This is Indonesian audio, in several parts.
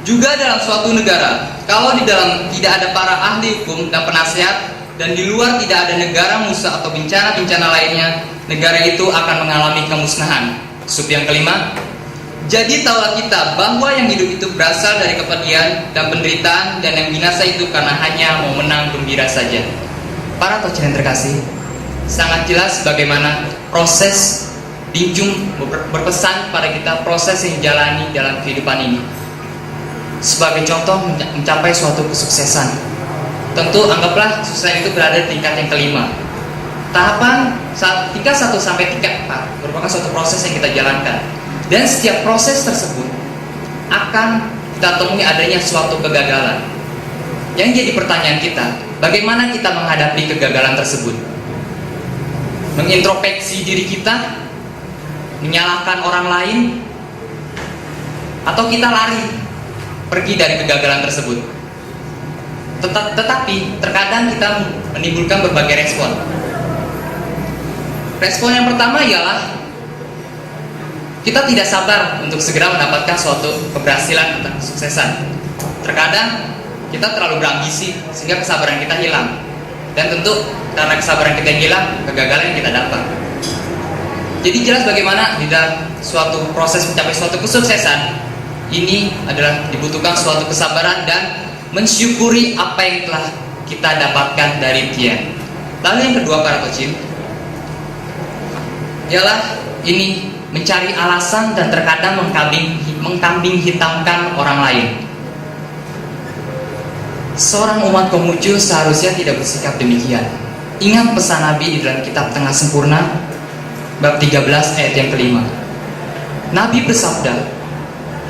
Juga dalam suatu negara, kalau di dalam tidak ada para ahli hukum dan penasehat, dan di luar tidak ada negara musuh atau bencana-bencana lainnya, negara itu akan mengalami kemusnahan. Sub yang kelima, jadi tahulah kita bahwa yang hidup itu berasal dari kepedihan dan penderitaan, dan yang binasa itu karena hanya mau menang gembira saja. Para tocin yang terkasih, sangat jelas bagaimana proses Dingjung berpesan pada kita proses yang dijalani dalam kehidupan ini. Sebagai contoh mencapai suatu kesuksesan, tentu anggaplah sukses itu berada di tingkat yang kelima. Tahapan tingkat 1 sampai tingkat 4 merupakan suatu proses yang kita jalankan, dan setiap proses tersebut akan kita temui adanya suatu kegagalan. Yang jadi pertanyaan kita, bagaimana kita menghadapi kegagalan tersebut? Mengintrospeksi diri kita, menyalahkan orang lain, atau kita lari pergi dari kegagalan tersebut? Tetapi terkadang kita menimbulkan berbagai respon. Respon yang pertama ialah kita tidak sabar untuk segera mendapatkan suatu keberhasilan atau kesuksesan. Terkadang kita terlalu berambisi sehingga kesabaran kita hilang, dan tentu karena kesabaran kita hilang, kegagalan yang kita dapat. Jadi jelas bagaimana di dalam suatu proses mencapai suatu kesuksesan ini adalah dibutuhkan suatu kesabaran dan mensyukuri apa yang telah kita dapatkan dari dia. Lalu yang kedua para tocin, ialah ini mencari alasan dan terkadang mengkambing hitamkan orang lain. Seorang umat Konghucu seharusnya tidak bersikap demikian. Ingat pesan Nabi di dalam kitab Tengah Sempurna bab 13 ayat yang kelima. Nabi bersabda,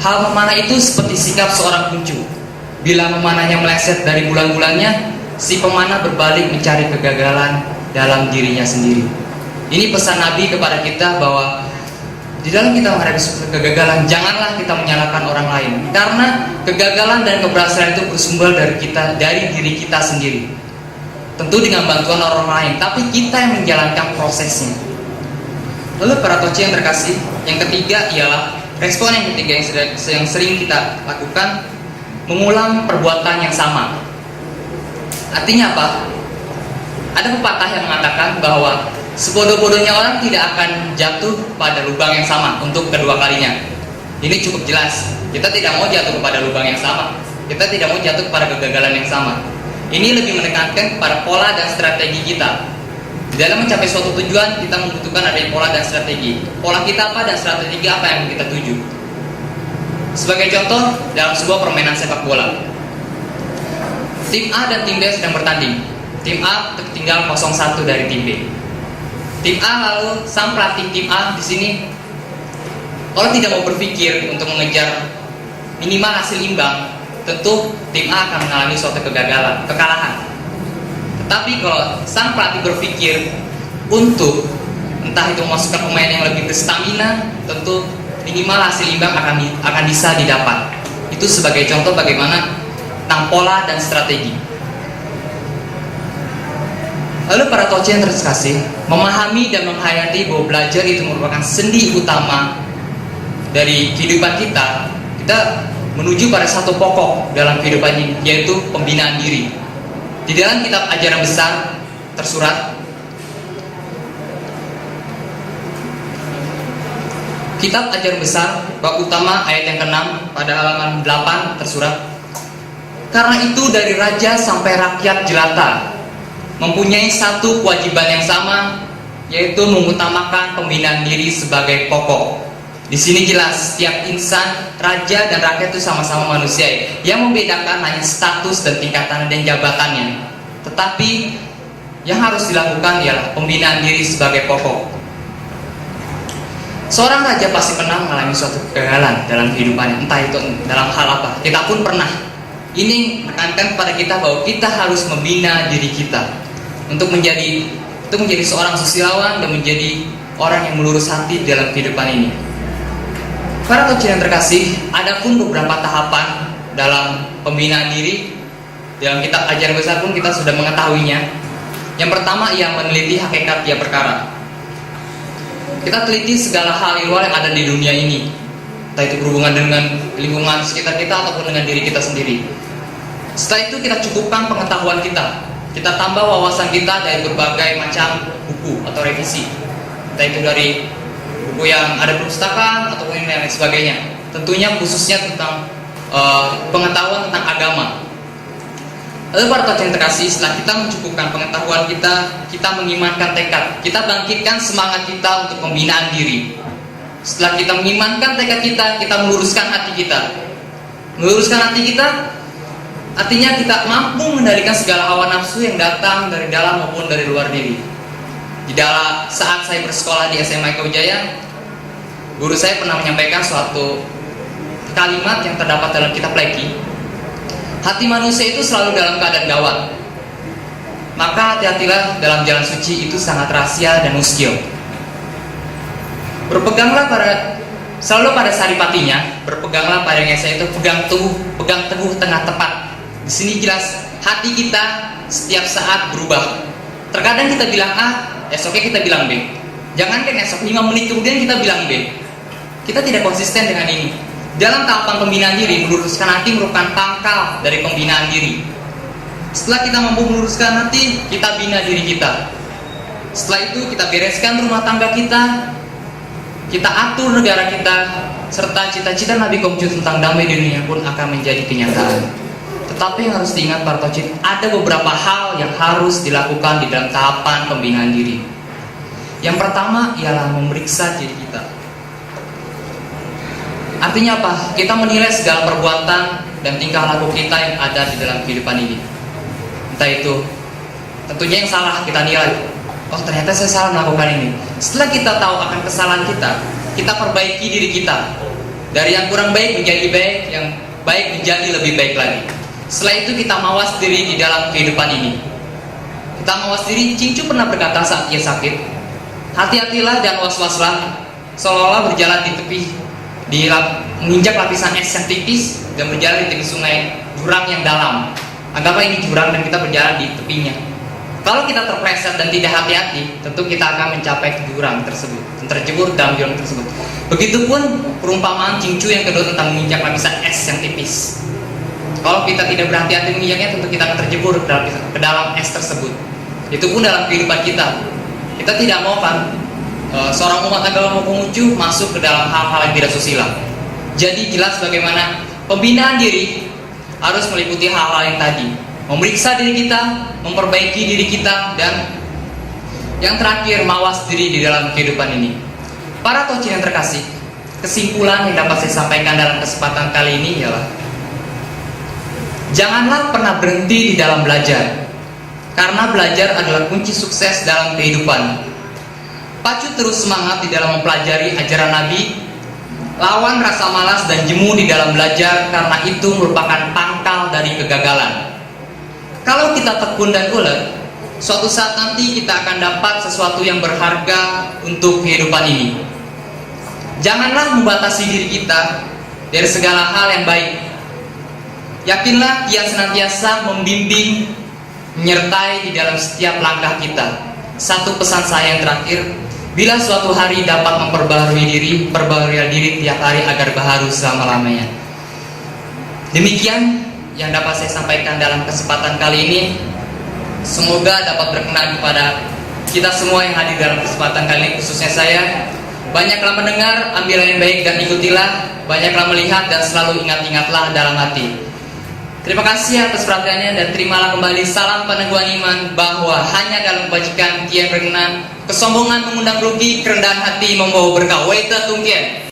hal memanah itu seperti sikap seorang kuncu. Bila memanahnya meleset dari bulan-bulannya, si pemanah berbalik mencari kegagalan dalam dirinya sendiri. Ini pesan Nabi kepada kita bahwa di dalam kita menghadapi kegagalan, janganlah kita menyalahkan orang lain, karena kegagalan dan keberhasilan itu bersumber dari diri kita sendiri. Tentu dengan bantuan orang lain, tapi kita yang menjalankan prosesnya. Lalu para tocin yang terkasih, yang ketiga ialah respon yang ketiga yang sering kita lakukan, mengulang perbuatan yang sama. Artinya apa? Ada pepatah yang mengatakan bahwa sebodoh-bodohnya orang tidak akan jatuh pada lubang yang sama untuk kedua kalinya. Ini cukup jelas. Kita tidak mau jatuh kepada lubang yang sama. Kita tidak mau jatuh kepada kegagalan yang sama. Ini lebih menekankan kepada pola dan strategi kita. Di dalam mencapai suatu tujuan, kita membutuhkan adanya pola dan strategi. Pola kita apa dan strategi apa yang kita tuju? Sebagai contoh, dalam sebuah permainan sepak bola, tim A dan tim B sedang bertanding. Tim A tertinggal 0-1 dari tim B. Tim A lalu sang pelatih tim A di sini, kalau tidak mau berpikir untuk mengejar minimal hasil imbang, tentu tim A akan mengalami suatu kekalahan. Tetapi kalau sang pelatih berpikir untuk entah itu memasukkan pemain yang lebih berstamina, tentu minimal hasil imbang akan bisa didapat. Itu sebagai contoh bagaimana tentang pola dan strategi. Lalu para tocin yang terkasih, memahami dan menghayati bahwa belajar itu merupakan sendi utama dari kehidupan kita. Kita menuju pada satu pokok dalam kehidupan ini, yaitu pembinaan diri. Di dalam kitab Ajaran Besar tersurat, kitab Ajaran Besar bab utama ayat yang ke-6 pada halaman 8 tersurat, karena itu dari raja sampai rakyat jelata mempunyai satu kewajiban yang sama, yaitu mengutamakan pembinaan diri sebagai pokok. Di sini jelas setiap insan, raja dan rakyat itu sama-sama manusia. Yang membedakan hanya status dan tingkatan dan jabatannya. Tetapi yang harus dilakukan ialah pembinaan diri sebagai pokok. Seorang raja pasti pernah mengalami suatu kegagalan dalam kehidupannya, entah itu dalam hal apa. Kita pun pernah. Ini menekankan kepada kita bahwa kita harus membina diri kita untuk menjadi seorang susilawan dan menjadi orang yang melurus hati dalam kehidupan ini. Para tocin yang terkasih, ada pun beberapa tahapan dalam pembinaan diri. Dalam kitab Ajaran Besar pun kita sudah mengetahuinya. Yang pertama, ia meneliti hakikat tiap perkara. Kita teliti segala hal ihwal yang ada di dunia ini. entah itu berhubungan dengan lingkungan sekitar kita ataupun dengan diri kita sendiri. Setelah itu kita cukupkan pengetahuan kita tambah wawasan kita dari berbagai macam buku atau revisi, entah itu dari buku yang ada perpustakaan ataupun yang lain sebagainya. Tentunya khususnya tentang pengetahuan tentang agama. Lalu para yang terkasih, setelah kita mencukupkan pengetahuan kita mengimankan tekad, kita bangkitkan semangat kita untuk pembinaan diri. Setelah kita mengimankan tekad kita meluruskan hati kita. Meluruskan hati kita artinya kita mampu mengendalikan segala hawa nafsu yang datang dari dalam maupun dari luar diri. Di dalam saat saya bersekolah di SMA Eka Wijaya, guru saya pernah menyampaikan suatu kalimat yang terdapat dalam kitab Leki. Hati manusia itu selalu dalam keadaan gawat. Maka hati-hatilah dalam jalan suci, itu sangat rahasia dan muskil. Berpeganglah selalu pada saripatinya, berpeganglah pada yang saya itu pegang teguh tengah tepat. Di sini jelas hati kita setiap saat berubah. Terkadang kita bilang A, esoknya kita bilang B. Jangankan esok, 5 menit kemudian kita bilang B. Kita tidak konsisten dengan ini. Dalam tahapan pembinaan diri, meluruskan hati merupakan pangkal dari pembinaan diri. Setelah kita mampu meluruskan hati, kita bina diri kita. Setelah itu kita bereskan rumah tangga kita atur negara kita, serta cita-cita Nabi Konghucu tentang damai di dunia pun akan menjadi kenyataan. Tetapi yang harus diingat para tauhid, ada beberapa hal yang harus dilakukan di dalam tahapan pembinaan diri. Yang pertama ialah memeriksa diri kita. Artinya apa? Kita menilai segala perbuatan dan tingkah laku kita yang ada di dalam kehidupan ini. Entah itu tentunya yang salah kita nilai. Oh, ternyata saya salah melakukan ini. Setelah kita tahu akan kesalahan kita perbaiki diri kita. Dari yang kurang baik menjadi baik, yang baik menjadi lebih baik lagi. Setelah itu kita mawas diri di dalam kehidupan ini. Kita mawas diri. Cincu pernah berkata saat ia sakit, hati-hatilah dan was-waslah, seolah-olah berjalan di tepi, menginjak lapisan es yang tipis dan berjalan di tepi sungai jurang yang dalam. Anggaplah ini jurang dan kita berjalan di tepinya. Kalau kita terpleset dan tidak hati-hati, tentu kita akan mencapai ke jurang tersebut dan terjebur dalam jurang tersebut. Begitupun perumpamaan Cincu yang kedua tentang menginjak lapisan es yang tipis. Kalau kita tidak berhati-hati menginjaknya, tentu kita akan terjebur ke dalam es tersebut. Itu pun dalam kehidupan kita. Kita tidak mau kan seorang umat agama Konghucu masuk ke dalam hal-hal yang tidak susila. Jadi jelas bagaimana pembinaan diri harus meliputi hal-hal yang tadi. Memeriksa diri kita, memperbaiki diri kita, dan yang terakhir mawas diri di dalam kehidupan ini. Para tauhid yang terkasih, kesimpulan yang dapat saya sampaikan dalam kesempatan kali ini ialah janganlah pernah berhenti di dalam belajar, karena belajar adalah kunci sukses dalam kehidupan. Pacu terus semangat di dalam mempelajari ajaran Nabi. Lawan rasa malas dan jemu di dalam belajar, karena itu merupakan pangkal dari kegagalan. Kalau kita tekun dan ulet, suatu saat nanti kita akan dapat sesuatu yang berharga untuk kehidupan ini. Janganlah membatasi diri kita dari segala hal yang baik. Yakinlah Dia senantiasa membimbing, menyertai di dalam setiap langkah kita. Satu pesan saya yang terakhir, bila suatu hari dapat memperbaharui diri, perbaharilah diri tiap hari agar baharu selama-lamanya. Demikian yang dapat saya sampaikan dalam kesempatan kali ini. Semoga dapat berkenan kepada kita semua yang hadir dalam kesempatan kali ini, khususnya saya. Banyaklah mendengar, ambillah yang baik dan ikutilah. Banyaklah melihat dan selalu ingat-ingatlah dalam hati. Terima kasih atas perhatiannya, dan terimalah kembali salam peneguhan iman bahwa hanya dalam kebajikan Dia berkenan. Kesombongan mengundang rugi, kerendahan hati membawa berkah. Waita tungkian.